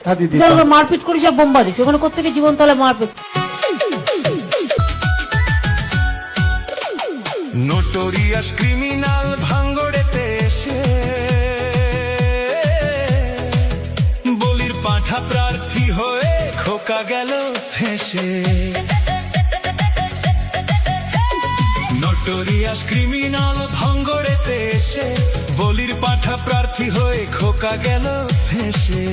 মারপিট করিস আর বোম বাঁধিস, ওখানে কোথেকে জীবন তাহলে মারপিট। নোটোরিয়াস ক্রিমিনাল ভাঙ্গড়েতে এসে বলির পাঁঠা প্রার্থী হয়ে খোকা গেল ফেঁসে। নোটোরিয়াস ক্রিমিনাল ভাঙ্গড়েতে এসে বলির পাঁঠা প্রার্থী হয়ে খোকা গেল ফেঁসে।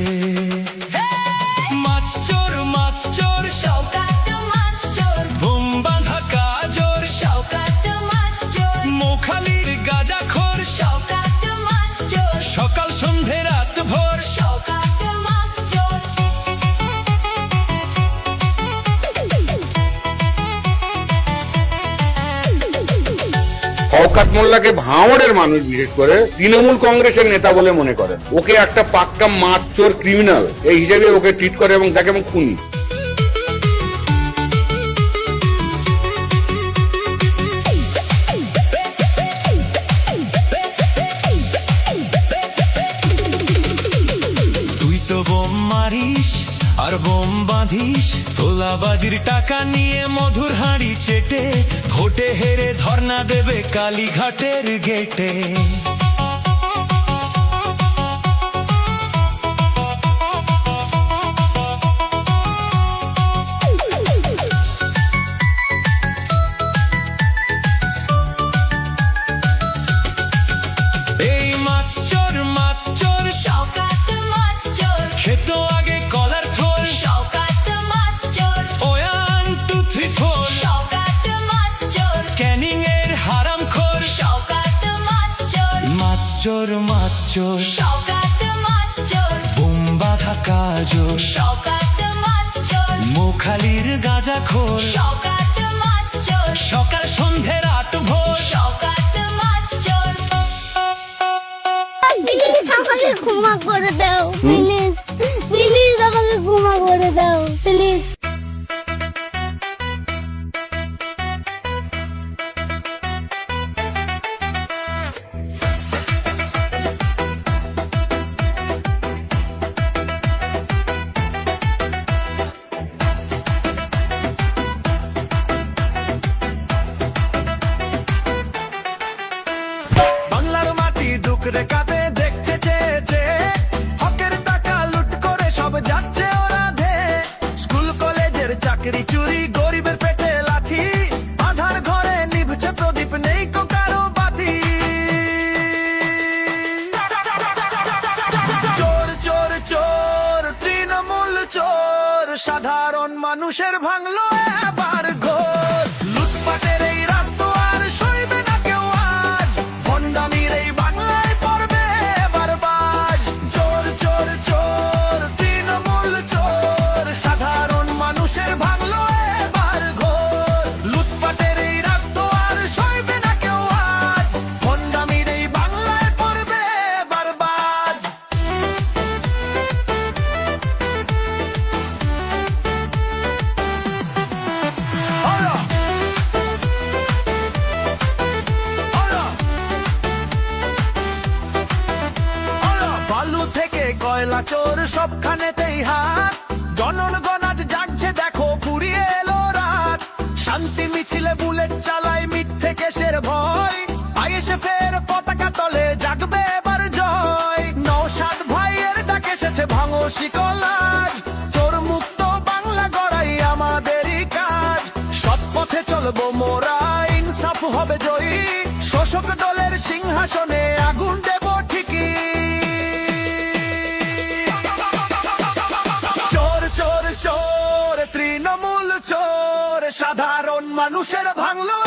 মাছ চোর মাছ চোর শওকাত মাছ চোর, বোম বাঁধা কাজোর শওকাত মাছ চোর, মোখালির গাঁজাখোর শওকাত মাছ চোর, সকাল সন্ধে রাত ভোর শওকাত মাছ চোর। শওকত মোল্লাকে ভাঙড়ের মানুষ বিশেষ করে তৃণমূল কংগ্রেসের নেতা বলে মনে করেন। ওকে একটা পাক্কা মাছ চোর ক্রিমিনাল এই হিসেবে ওকে ট্রিট করে এবং তাকে এবং খুনি। তুই তো বোম মারিস আর বোম বাঁধিস, তোলাবাজির টাকা নিয়ে মধুর হাঁড়ি চেটে ভোটে হেরে ধর্ণা দেবে কালীঘাটের গেটে। এই মাছ চোর শওকাত মাছ চোর, খেত আগে কলার থোল শওকাত মাছ চোর, 1 2 3 4 শওকাত মাছ চোর, ক্যানিং এর হারামখোর। শওকাত মাছ চোর, মাছ চোর শওকাত মাছ চোর, বোম বাঁধা কাজোর শওকাত মাছ চোর, মোখালির গাঁজাখোর শওকাত মাছ চোর, সকাল সন্ধে রাত ভোর শওকাত মাছ চোর। প্লিজ আমাকে ক্ষমা করে দাও, প্লিজ প্লিজ আমাকে ক্ষমা করে দাও প্লিজ। বাংলার মাটি ডুকরে কাঁদে দেখছে চেয়েছে, হকের টাকা লুট করে সব যাচ্ছে ওরা ধে। স্কুল কলেজের চাকরি চুরি, গরিবের পেটে লাথি, আধার ঘরে নিভছে প্রদীপ, নেই কো কারো বাতি। চোর চোর চোর তৃণমূল চোর, সাধারণ মানুষের ভাঙলো এবার ঘোর। লুটপাটের এই রাত তো আর সইবে না কেউ আজ, ভণ্ডামির এই বাংলায় পড়বে এবার বাজ। চোর চোর চোর তৃণমূল চোর, সাধারণ মানুষের ভাঙলো এবার ঘোর। লুটপাটের এই রাত তো আর সইবে না কেউ আজ, ভণ্ডামির এই বাংলায় পড়বে এবার বাজ। বালু থেকে কয়লা চোর সবখানেতেই হাত, জনগণ আজ জাগছে দেখো ফুরিয়ে এলো রাত। শান্তি মিছিলে বুলেট চালায় মিথ্যে কেসের ভয়, আইএসএ ফের পতাকা তলে জাগবে এবার জয়। নওশাদ ভাইয়ের ডাক এসেছে ভাঙো শিকল আজ, চোর মুক্ত বাংলা গড়াই আমাদেরই কাজ। সৎ পথে চলবো মোরা, ইনসাফ হবে জয়ী, শোষক দলের সিংহাসনে আগুন দেব ঠিকই। চোর চোর চোর তৃণমূল চোর, সাধারণ মানুষের ভাঙলো